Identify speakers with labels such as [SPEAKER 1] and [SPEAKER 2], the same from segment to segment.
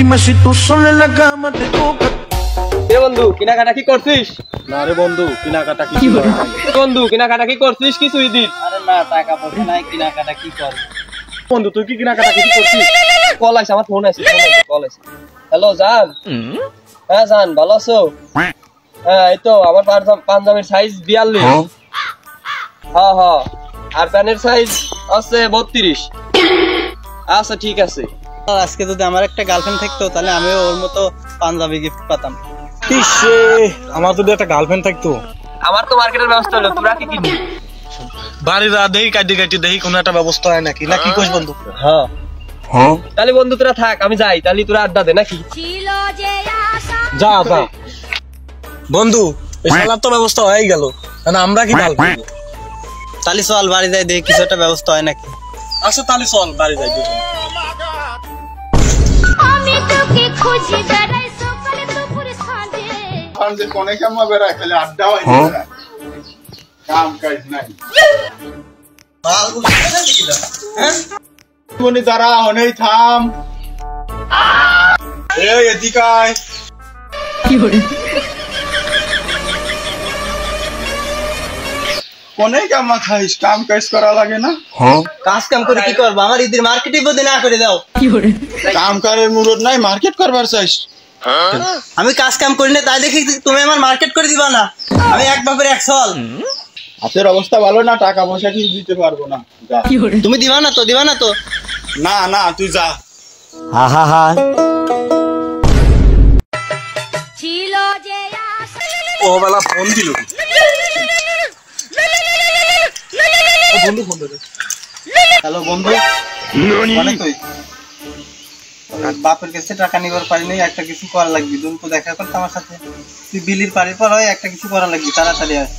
[SPEAKER 1] Dime si tú sola en la cama te toca.
[SPEAKER 2] এ বন্ধু কেনাকাটা কি করছিস?
[SPEAKER 3] না রে বন্ধু, কেনাকাটা কি
[SPEAKER 2] বন্ধু কেনাকাটা কি করছিস কিছুই দিন?
[SPEAKER 4] আরে না, টাকা পয়সা নাই, কেনাকাটা কি করব?
[SPEAKER 3] বন্ধু তুই কি কেনাকাটা কিছু করছিস?
[SPEAKER 2] কল আছে, আমার ফোন আছে, কল আছে। হ্যালো জান। হ্যাঁ জান, ভালো আছো? হ্যাঁ এই তো আমার পাঞ্জাবির সাইজ 42। হ্যাঁ হ্যাঁ, আর প্যান্টের সাইজ আছে 32। আচ্ছা ঠিক আছে।
[SPEAKER 4] আজকে যদি আমার একটা গার্লফ্রেন্ড থাকতো তাহলে আমিও ওর মতো পাঞ্জাবি গিফট পেতাম।
[SPEAKER 3] ইসে, আমার যদি একটা গার্লফ্রেন্ড থাকতো।
[SPEAKER 2] আমার তো মার্কেটের ব্যবস্থা হলো, তোরা কি কিনবি?
[SPEAKER 3] বাড়ি যা দেখি, কাটি দেখি কোনো একটা ব্যবস্থা হয় নাকি, না কি কইস বন্ধু?
[SPEAKER 2] হ্যাঁ তাহলে বন্ধু তোরা থাক, আমি যাই, তাহলে তোরা আড্ডা দে নাকি?
[SPEAKER 3] যা যা বন্ধু, এই শালার তো ব্যবস্থা হয়ে গেল, না আমরা কি গাল করব?
[SPEAKER 4] তাহলে চল বাড়ি যাই, দেখি কিছু একটা ব্যবস্থা হয় নাকি।
[SPEAKER 3] আচ্ছা তাহলে চল বাড়ি যাই।
[SPEAKER 5] আমি তোকে খুঁজি বেড়াই সকালে দুপুরে সাঁঝে
[SPEAKER 6] যে কোনে কামা বেড়ায় খালি আড্ডা হয় না, কাম কাজ নাই। মনি দাঁড়া, হনেই থাম। এই এদিকে আয়। কোনে কামা খাইস, কাম কাজ করা লাগে না?
[SPEAKER 4] কাজ কাম করে কি করবো? আমার ঈদের মার্কেটে বোধ না করে দাও।
[SPEAKER 6] কাম কারের মুরত নাই, মার্কেট করবার চাইস?
[SPEAKER 4] আমি কাজ কাম করি না, তাই দেখি তুমি আমার মার্কেট করে দিবা না? আমি এক বাপের এক চল।
[SPEAKER 6] হাতের অবস্থা ভালো না, টাকা পয়সা কিছু দিতে পারবো না। যা।
[SPEAKER 4] তুমি দিবা না তো? দিবা না তো?
[SPEAKER 6] না না, তুই যা।
[SPEAKER 5] ছিল যে আশা
[SPEAKER 3] ও বেলা ফোন দিল। বন্ধু ফোন দে।
[SPEAKER 4] হ্যালো বন্ধু, অনেক তুই বাপের কাছে টাকা নিবার পারি নাই, একটা কিছু করা লাগবে। তুমি তো দেখা করতে আমার সাথে, তুই বিলির পাড়ির পর হয়, একটা কিছু করা লাগবে, তাড়াতাড়ি আস।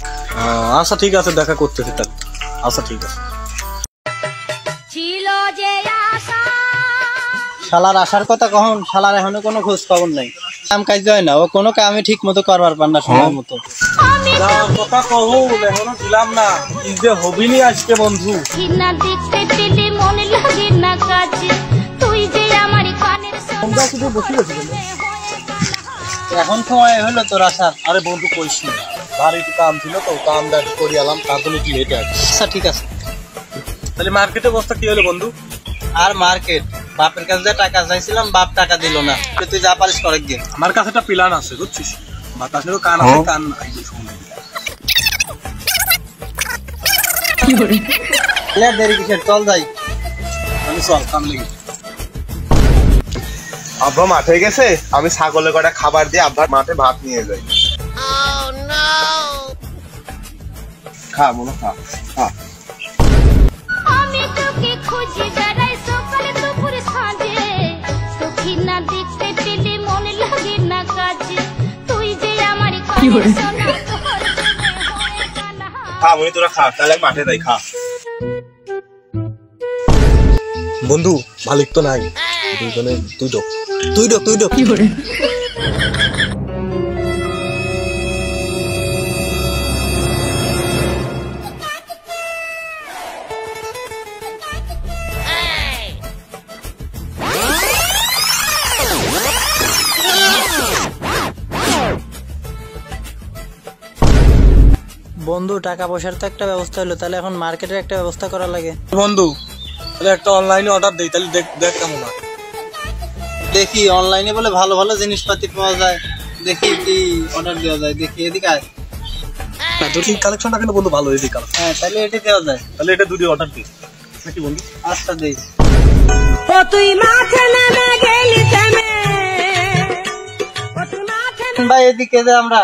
[SPEAKER 3] আচ্ছা ঠিক আছে, দেখা করতেছি তাহলে। আচ্ছা ঠিক আছে।
[SPEAKER 5] ছিল যে আশা
[SPEAKER 4] শালার আসার কথা কখন? শালার এখনো কোনো খোঁজ খবর নাই, কাম কাজ হয় না, ও কোনো কামে ঠিক মতো করবার পার না সময় মতো।
[SPEAKER 5] আমি
[SPEAKER 3] কথা কহু এখনো দিলাম না, কি যে হবিনি আজকে বন্ধু।
[SPEAKER 5] ঘৃণা দেখতে পেলে মনে লাগে না কাছে, তুই যে আমার কানের
[SPEAKER 3] তোমরা শুধু বসে বসে
[SPEAKER 4] এখন সময় হলো তোর আসার।
[SPEAKER 3] আরে বন্ধু কইস না, বাড়িতে কাম ছিল তো, কামটা করে এলাম, তার জন্য একটু লেট আছে।
[SPEAKER 4] আচ্ছা ঠিক আছে।
[SPEAKER 3] তাহলে মার্কেটের অবস্থা কি হলো বন্ধু?
[SPEAKER 4] আর মার্কেট, বাপের কাছে টাকা চাইছিলাম, বাপ টাকা দিল না, তুই যা পারিস করে গিয়ে।
[SPEAKER 3] আমার কাছে একটা প্ল্যান আছে বুঝছিস, বাতাসেরও কান আছে, কান নাই শুনে।
[SPEAKER 4] দেরি কিসের, চল যাই।
[SPEAKER 3] আমি চল, কাম লেগে।
[SPEAKER 6] আব্বা মাঠে গেছে, আমি ছাগলের কটা খাবার দিয়ে আব্বার মাঠে ভাত নিয়ে যাই। খা মনে খা।
[SPEAKER 5] আমি তোকে খুঁজি বেড়াই সকালে দুপুরে সাঁঝে, তো ঘৃণা দেখতে পেলে মনে লাগে না কাছে, তুই যে আমার কানের সোনা, তোর প্রেমে হয়ে কানা।
[SPEAKER 6] খা মনি, তোরা খা, তাহলে আমি মাঠে যাই। খা।
[SPEAKER 3] বন্ধু মালিক তো নাই, দুজনে তুই ডোক।
[SPEAKER 4] বন্ধু টাকা পয়সার তো একটা ব্যবস্থা হলো, তাহলে এখন মার্কেটের একটা ব্যবস্থা করা লাগে।
[SPEAKER 3] বন্ধু তাহলে একটা অনলাইনে অর্ডার দেই, তাহলে দেখ দেখ কেমন হয়।
[SPEAKER 4] দেখি অনলাইনে বলে ভালো ভালো জিনিসপাতি পাওয়া যায়, দেখি কি অর্ডার দেওয়া যায়। দেখি এদিকে আয়।
[SPEAKER 3] না তোর কি কালেকশনটা কিন্তু বন্ধু ভালো হয়েছে কালেকশন।
[SPEAKER 4] হ্যাঁ তাহলে এটা দেওয়া যায়।
[SPEAKER 3] তাহলে এটা দুটো অর্ডার দিই নাকি বন্ধু?
[SPEAKER 4] আচ্ছা দেই।
[SPEAKER 5] ও তুই মাঠে নেমে গেলি থেমে,
[SPEAKER 4] ভাই এদিকে যে আমরা।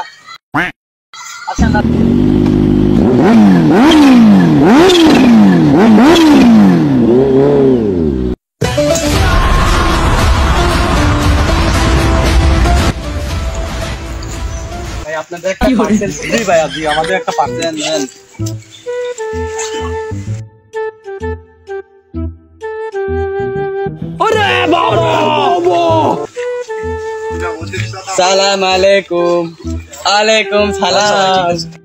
[SPEAKER 4] আচ্ছা না
[SPEAKER 3] ভাই আপনাদের একটা পার্সেল দিই ভাই, আজকে আমাদের একটা পার্সেল
[SPEAKER 4] দেন। সালাম আলাইকুম। আলাইকুম সালাম।